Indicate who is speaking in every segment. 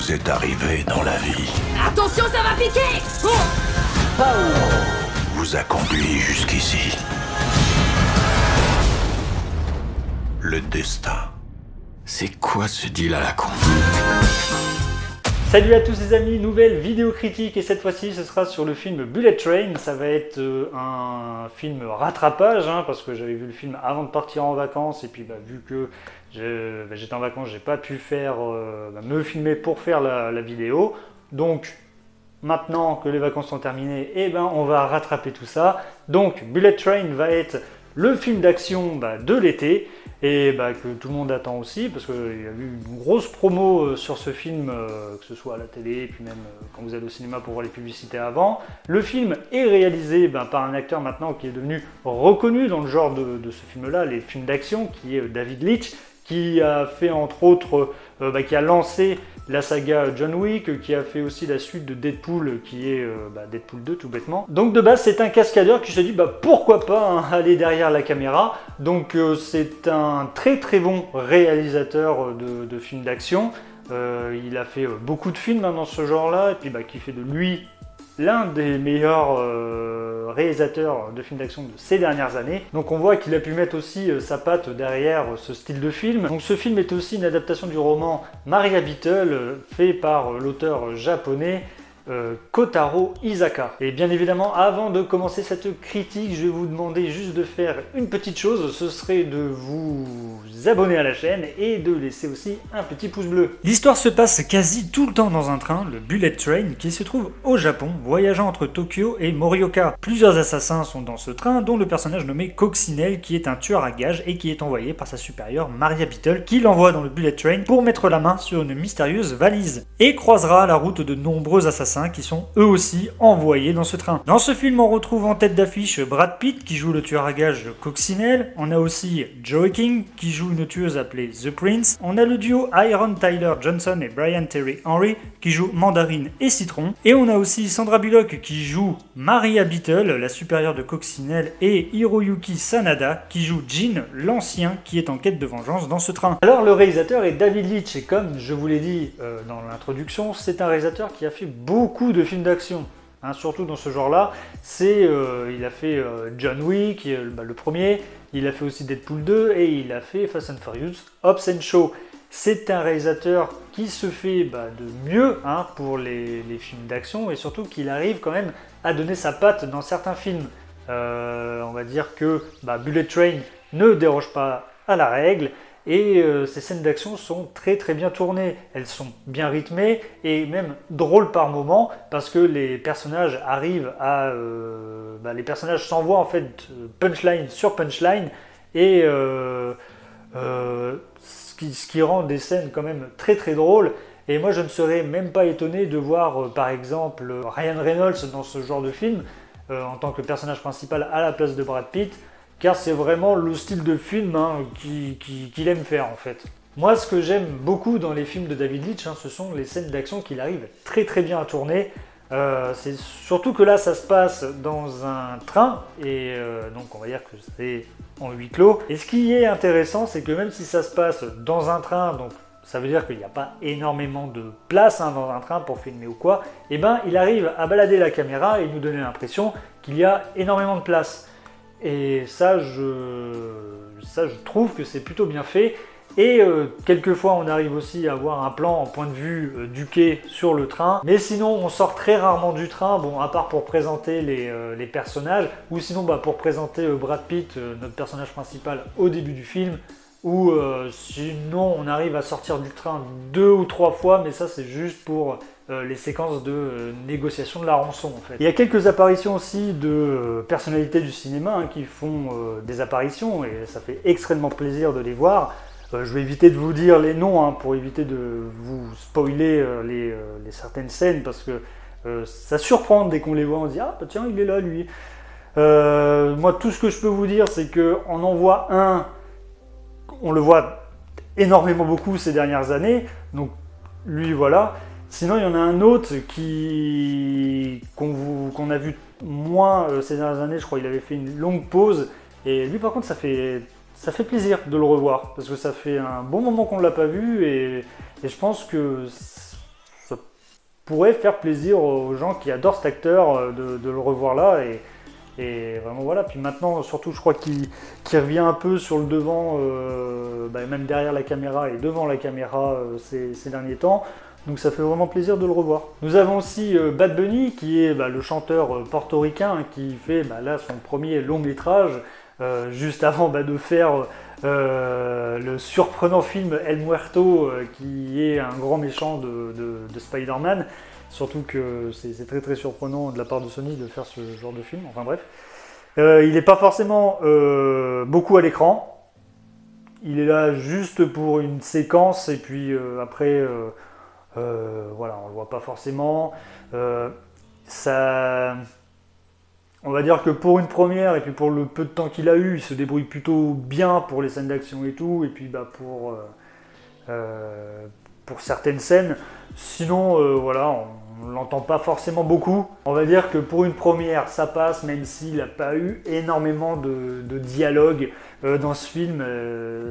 Speaker 1: vous êtes arrivé dans la vie.
Speaker 2: Attention, ça va piquer! Oh!
Speaker 1: Vous a conduit jusqu'ici. Le destin. C'est quoi ce deal à la con?
Speaker 3: Salut à tous les amis, nouvelle vidéo critique et cette fois-ci ce sera sur le film Bullet Train. Ça va être un film rattrapage parce que j'avais vu le film avant de partir en vacances et puis vu que j'étais en vacances, j'ai pas pu faire me filmer pour faire la vidéo. Donc maintenant que les vacances sont terminées, on va rattraper tout ça. Donc Bullet Train va être le film d'action de l'été et que tout le monde attend aussi parce qu'il y a eu une grosse promo sur ce film, que ce soit à la télé et puis même quand vous allez au cinéma pour voir les publicités avant. Le film est réalisé par un acteur maintenant qui est devenu reconnu dans le genre de ce film-là, les films d'action, qui est David Leitch, qui a fait entre autres, qui a lancé la saga John Wick, qui a fait aussi la suite de Deadpool, qui est Deadpool 2 tout bêtement. Donc de base c'est un cascadeur qui se dit pourquoi pas aller derrière la caméra. Donc c'est un très très bon réalisateur de films d'action. Il a fait beaucoup de films dans ce genre-là, et puis qui fait de lui l'un des meilleurs réalisateurs de films d'action de ces dernières années. Donc on voit qu'il a pu mettre aussi sa patte derrière ce style de film. Donc ce film est aussi une adaptation du roman Maria Beetle, fait par l'auteur japonais Kotaro Isaka. Et bien évidemment, avant de commencer cette critique, je vais vous demander juste de faire une petite chose, ce serait de vous abonner à la chaîne et de laisser aussi un petit pouce bleu. L'histoire se passe quasi tout le temps dans un train, le Bullet Train, qui se trouve au Japon, voyageant entre Tokyo et Morioka. Plusieurs assassins sont dans ce train, dont le personnage nommé Coccinelle, qui est un tueur à gages et qui est envoyé par sa supérieure Maria Beetle, qui l'envoie dans le Bullet Train pour mettre la main sur une mystérieuse valise, et croisera la route de nombreux assassins qui sont eux aussi envoyés dans ce train. Dans ce film, on retrouve en tête d'affiche Brad Pitt qui joue le tueur à gages Coccinelle. On a aussi Joey King qui joue une tueuse appelée The Prince. On a le duo Aaron Tyler Johnson et Brian Terry Henry qui jouent Mandarine et Citron. Et on a aussi Sandra Bullock qui joue Maria Beetle, la supérieure de Coccinelle, et Hiroyuki Sanada qui joue Jin, l'ancien qui est en quête de vengeance dans ce train. Alors le réalisateur est David Leitch et comme je vous l'ai dit dans l'introduction, c'est un réalisateur qui a fait beaucoup de films d'action, surtout dans ce genre-là. Il a fait John Wick, le premier, il a fait aussi Deadpool 2 et il a fait Fast and Furious, Hobbs and Shaw. C'est un réalisateur qui se fait de mieux pour les films d'action et surtout qu'il arrive quand même à donner sa patte dans certains films. On va dire que Bullet Train ne déroge pas à la règle. Et ces scènes d'action sont très très bien tournées, elles sont bien rythmées et même drôles par moments parce que les personnages arrivent à... les personnages s'envoient en fait punchline sur punchline et ce qui rend des scènes quand même très très drôles. Et moi je ne serais même pas étonné de voir par exemple Ryan Reynolds dans ce genre de film en tant que personnage principal à la place de Brad Pitt, car c'est vraiment le style de film qu'il aime faire en fait. Moi ce que j'aime beaucoup dans les films de David Leitch, ce sont les scènes d'action qu'il arrive très très bien à tourner. C'est surtout que là ça se passe dans un train et donc on va dire que c'est en huis clos. Et ce qui est intéressant, c'est que même si ça se passe dans un train, donc ça veut dire qu'il n'y a pas énormément de place dans un train pour filmer ou quoi, il arrive à balader la caméra et nous donner l'impression qu'il y a énormément de place. Et ça je trouve que c'est plutôt bien fait. Et quelquefois on arrive aussi à avoir un plan en point de vue du quai sur le train. Mais sinon on sort très rarement du train, à part pour présenter les personnages, ou sinon pour présenter Brad Pitt, notre personnage principal, au début du film. Ou sinon on arrive à sortir du train 2 ou 3 fois, mais ça c'est juste pour les séquences de négociation de la rançon en fait. Il y a quelques apparitions aussi de personnalités du cinéma qui font des apparitions et ça fait extrêmement plaisir de les voir. Je vais éviter de vous dire les noms pour éviter de vous spoiler les certaines scènes parce que ça surprend dès qu'on les voit, on se dit ah tiens il est là lui. Moi tout ce que je peux vous dire c'est qu'on en voit un, on le voit énormément beaucoup ces dernières années, donc lui voilà. Sinon il y en a un autre qu'on a vu moins ces dernières années, je crois qu'il avait fait une longue pause, et lui par contre ça fait plaisir de le revoir, parce que ça fait un bon moment qu'on ne l'a pas vu, et je pense que pourrait faire plaisir aux gens qui adorent cet acteur de le revoir là. Et vraiment voilà, puis maintenant surtout je crois qu'il revient un peu sur le devant, même derrière la caméra et devant la caméra ces derniers temps. Donc ça fait vraiment plaisir de le revoir. Nous avons aussi Bad Bunny qui est le chanteur portoricain qui fait là son premier long métrage juste avant de faire le surprenant film El Muerto qui est un grand méchant de Spider-Man. Surtout que c'est très très surprenant de la part de Sony de faire ce genre de film, enfin bref. Il n'est pas forcément beaucoup à l'écran. Il est là juste pour une séquence et puis après... voilà, on le voit pas forcément. Ça, on va dire que pour une première et puis pour le peu de temps qu'il a eu, il se débrouille plutôt bien pour les scènes d'action et tout, et puis pour certaines scènes. Sinon, voilà, on l'entend pas forcément beaucoup. On va dire que pour une première, ça passe, même s'il n'a pas eu énormément de dialogue dans ce film.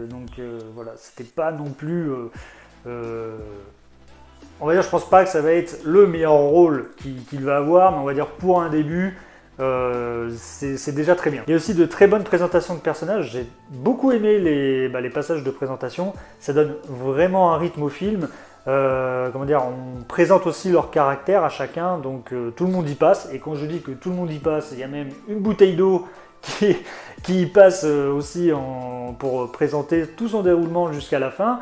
Speaker 3: Donc voilà, c'était pas non plus... on va dire, je pense pas que ça va être le meilleur rôle qu'il va avoir, mais on va dire pour un début, c'est déjà très bien. Il y a aussi de très bonnes présentations de personnages. J'ai beaucoup aimé les passages de présentation. Ça donne vraiment un rythme au film. Comment dire, on présente aussi leur caractère à chacun, donc tout le monde y passe. Et quand je dis que tout le monde y passe, il y a même une bouteille d'eau qui y passe aussi pour présenter tout son déroulement jusqu'à la fin.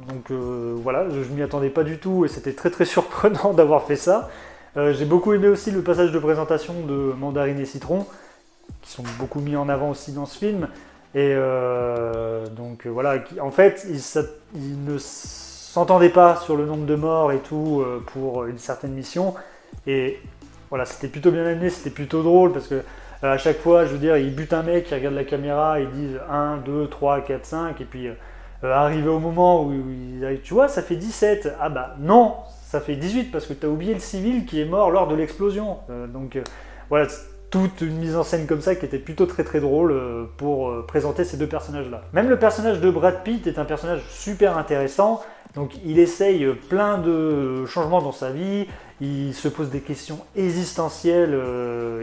Speaker 3: Donc voilà, je m'y attendais pas du tout et c'était très très surprenant d'avoir fait ça. J'ai beaucoup aimé aussi le passage de présentation de Mandarine et Citron, qui sont beaucoup mis en avant aussi dans ce film. Et donc voilà, en fait, ils ne s'entendaient pas sur le nombre de morts et tout pour une certaine mission. Et voilà, c'était plutôt bien amené, c'était plutôt drôle parce que à chaque fois, je veux dire, ils butent un mec, ils regardent la caméra, ils disent 1, 2, 3, 4, 5, et puis... arrivé au moment où ils arrivent, tu vois, ça fait 17. Ah bah non, ça fait 18 parce que tu as oublié le civil qui est mort lors de l'explosion. Donc voilà, toute une mise en scène comme ça qui était plutôt très très drôle pour présenter ces deux personnages-là. Même le personnage de Brad Pitt est un personnage super intéressant. Donc il essaye plein de changements dans sa vie, il se pose des questions existentielles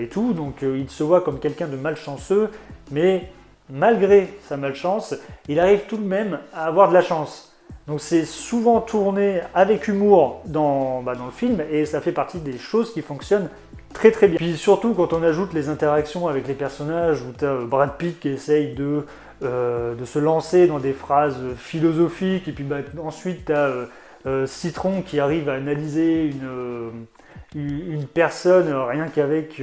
Speaker 3: et tout. Donc il se voit comme quelqu'un de malchanceux, mais... malgré sa malchance, il arrive tout de même à avoir de la chance. Donc c'est souvent tourné avec humour dans le film et ça fait partie des choses qui fonctionnent très très bien. Puis surtout quand on ajoute les interactions avec les personnages où tu as Brad Pitt qui essaye de se lancer dans des phrases philosophiques et puis ensuite tu as Citron qui arrive à analyser une personne rien qu'avec...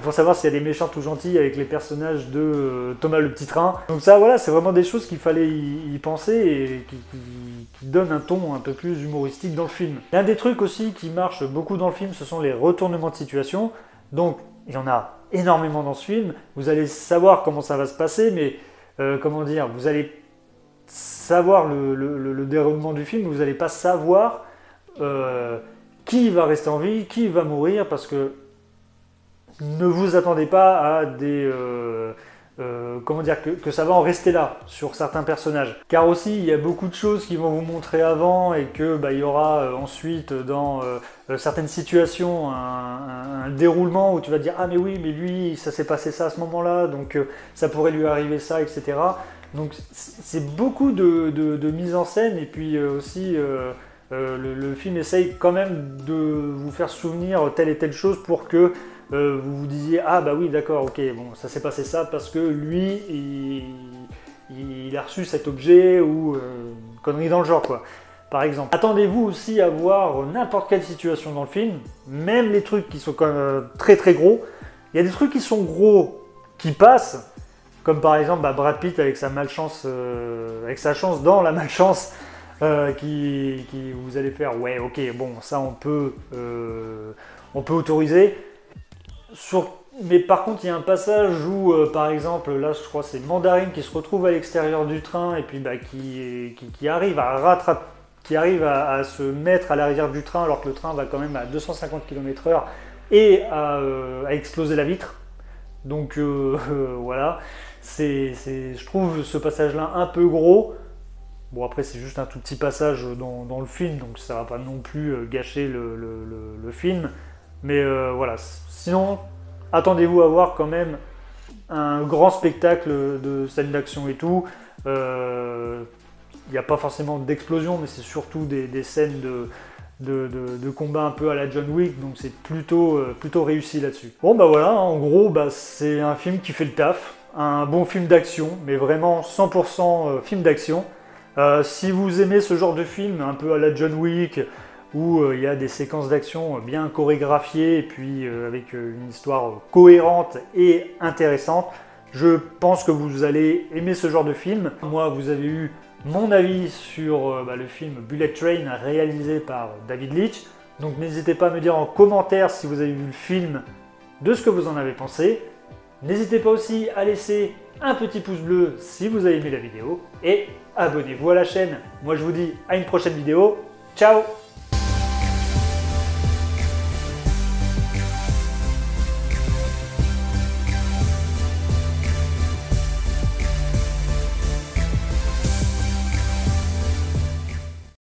Speaker 3: pour savoir s'il y a des méchants tout gentils avec les personnages de Thomas le Petit Train. Donc ça, voilà, c'est vraiment des choses qu'il fallait y penser et qui donnent un ton un peu plus humoristique dans le film. L'un des trucs aussi qui marche beaucoup dans le film, ce sont les retournements de situation. Donc, il y en a énormément dans ce film. Vous allez savoir comment ça va se passer, mais comment dire, vous allez savoir le déroulement du film, vous n'allez pas savoir qui va rester en vie, qui va mourir, parce que ne vous attendez pas à des... comment dire, que ça va en rester là sur certains personnages. Car aussi, il y a beaucoup de choses qui vont vous montrer avant et que il y aura ensuite dans certaines situations un déroulement où tu vas te dire « Ah mais oui, mais lui, ça s'est passé ça à ce moment-là, donc ça pourrait lui arriver ça, etc. » Donc c'est beaucoup de mise en scène et puis aussi... le film essaye quand même de vous faire souvenir telle et telle chose pour que vous vous disiez « Ah bah oui, d'accord, ok, bon, ça s'est passé ça parce que lui, il a reçu cet objet ou connerie dans le genre, quoi. » Par exemple. Attendez-vous aussi à voir n'importe quelle situation dans le film, même les trucs qui sont quand même très très gros. Il y a des trucs qui sont gros, qui passent, comme par exemple Brad Pitt avec sa malchance, avec sa chance dans la malchance, qui vous allez faire « Ouais, ok, bon, ça on peut autoriser. » Mais par contre, il y a un passage où, par exemple, là je crois c'est Mandarine qui se retrouve à l'extérieur du train et puis qui arrive à se mettre à l'arrière du train alors que le train va quand même à 250 km/h et à exploser la vitre. Donc voilà, je trouve ce passage-là un peu gros. Bon après c'est juste un tout petit passage dans le film, donc ça va pas non plus gâcher le film. Mais voilà, sinon attendez-vous à voir quand même un grand spectacle de scènes d'action et tout. Il n'y a pas forcément d'explosion, mais c'est surtout des scènes de combat un peu à la John Wick, donc c'est plutôt réussi là-dessus. Bon bah voilà, en gros c'est un film qui fait le taf, un bon film d'action, mais vraiment 100% film d'action. Si vous aimez ce genre de film un peu à la John Wick, où il y a des séquences d'action bien chorégraphiées et puis avec une histoire cohérente et intéressante, je pense que vous allez aimer ce genre de film. Moi, vous avez eu mon avis sur le film Bullet Train réalisé par David Leitch. Donc n'hésitez pas à me dire en commentaire si vous avez vu le film, de ce que vous en avez pensé. N'hésitez pas aussi à laisser un petit pouce bleu si vous avez aimé la vidéo et abonnez-vous à la chaîne. Moi je vous dis à une prochaine vidéo. Ciao!